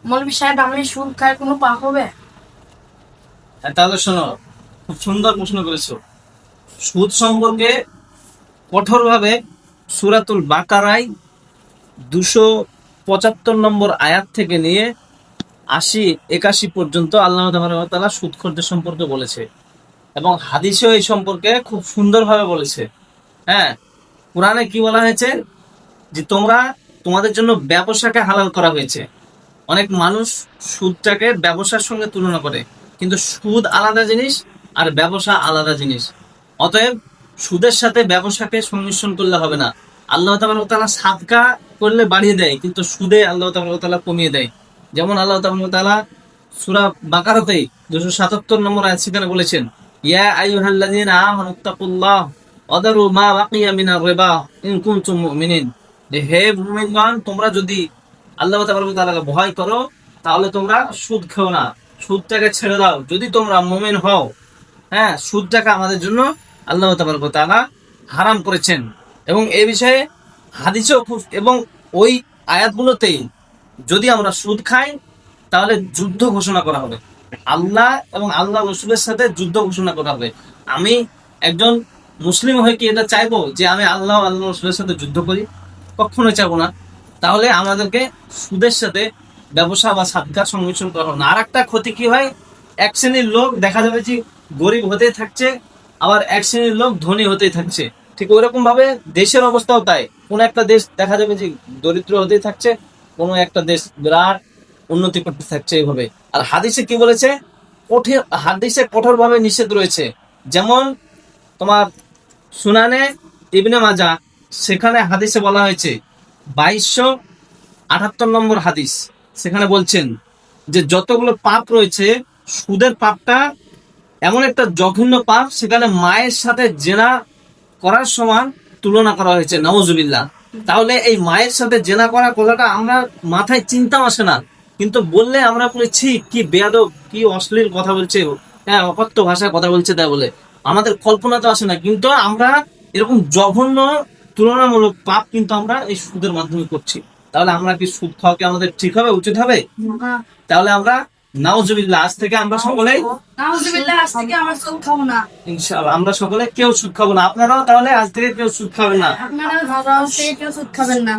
মৌলভী সাহেব, আমি সুদ খাই কোনো পাপ হবে? তাহলে শোনো, খুব সুন্দর প্রশ্ন করেছো। সুদ সম্পর্কে কঠোরভাবে সূরাতুল বাকারায় 275 নম্বর আয়াত থেকে নিয়ে 80-81 পর্যন্ত আল্লাহ তাবারক ওয়া তাআলা সুদখোরদের সম্পর্কে বলেছে, এবং হাদিসেও এই সম্পর্কে খুব সুন্দরভাবে বলেছে। হ্যাঁ, কোরআনে কি বলা হয়েছে, যে তোমাদের জন্য ব্যবসাকে হালাল করা হয়েছে। অনেক মানুষ সুদটাকে ব্যবসার সঙ্গে তুলনা করে, কিন্তু সুদ আলাদা জিনিস আর ব্যবসা আলাদা জিনিস। অতএব সুদের সাথে ব্যবসাকে সংমিশ্রণ করলে হবে না। আল্লাহ তাআলা সাদকা করলে বাড়িয়ে দেয়, কিন্তু সুদে আল্লাহ তাআলা কমিয়ে দেয়। যেমন আল্লাহ তাআলা সূরা বাকারাতেই 277 নম্বর আয়াত সেখানে বলেছেন, ইয়া আইয়ুহাল্লাযীনা আমানুত্তাকুল্লাহ ওয়াদারু মা বাকিয়া মিনার রিবা ইন কুনতুম মুমিনিন। হে মুমিনগণ, তোমরা যদি আল্লাহ তাআলাকে ভয় করো, তাহলে তোমরা সুদ খেও না, সুদটাকে ছেড়ে দাও যদি তোমরা মুমিন হও। হ্যাঁ, সুদটাকে আমাদের জন্য আল্লাহ তাআলা হারাম করেছেন। এবং এই বিষয়ে হাদিসেও খুব, এবং ওই আয়াতগুলোতেই যদি আমরা সুদ খাই তাহলে যুদ্ধ ঘোষণা করা হবে, আল্লাহ এবং আল্লাহ রসুলের সাথে যুদ্ধ ঘোষণা করা হবে। আমি একজন মুসলিম হয়ে কি এটা চাইবো যে আমি আল্লাহ আল্লাহ রসুলের সাথে যুদ্ধ করি? কখনোই চাইবো না। তাহলে আমাদেরকে সুদের সাথে ব্যবসা বা সাদকার সংমিশ্রণ করা হবে না। আর একটা ক্ষতি কি হয়, এক শ্রেণীর লোক দেখা যাবে যে গরিব হতেই থাকছে, আবার এক শ্রেণীর লোক ধনী হতেই থাকছে। ঠিক ওইরকম ভাবে দেশের অবস্থাও তাই। কোন একটা দেশ দেখা যাবে যে দরিদ্র হতেই থাকছে, কোনো একটা দেশ বিরাট উন্নতি করতে থাকছে এইভাবে। আর হাদিসে কি বলেছে, হাদিসে কঠোর ভাবে নিষেধ রয়েছে। যেমন তোমার সুনানে ইবনে মাজা, সেখানে হাদিসে বলা হয়েছে 2278 নম্বর হাদিস, সেখানে বলছেন যে যতগুলো পাপ রয়েছে, সুদের পাপটা এমন একটা জঘন্য পাপ, সেখানে মায়ের সাথে জেনা করার সমান তুলনা করা হয়েছে, নাউজুবিল্লাহ। তাহলে এই মায়ের সাথে জেনা করা কথাটা আমরা মাথায় চিন্তাও আসে না, কিন্তু বললে আমরা বলেছি কি বেয়াদব, কি অশ্লীল কথা বলছে, হ্যাঁ অকথ্য ভাষায় কথা বলছে, তাই বলে আমাদের কল্পনা তো আসে না। কিন্তু আমরা এরকম জঘন্য তুলনামূলক পাপ কিন্তু আমরা এই সুদের মাধ্যমে করছি। তাহলে আমরা কি সুদ খাওয়া কি আমাদের ঠিক হবে, উচিত হবে? তাহলে আমরা নাউজুবিল্লাহ, আজ থেকে আমরা সকলেই নাউজুবিল্লাহ, আজ থেকে আমার সুদ খাবো না। ইনশাআল্লাহ আমরা সকলে কেউ সুদ খাবো না। আপনারাও তাহলে আজ থেকে কেউ সুদ খাবেন না। আপনারা আজ থেকে কেউ সুদ খাবেন না।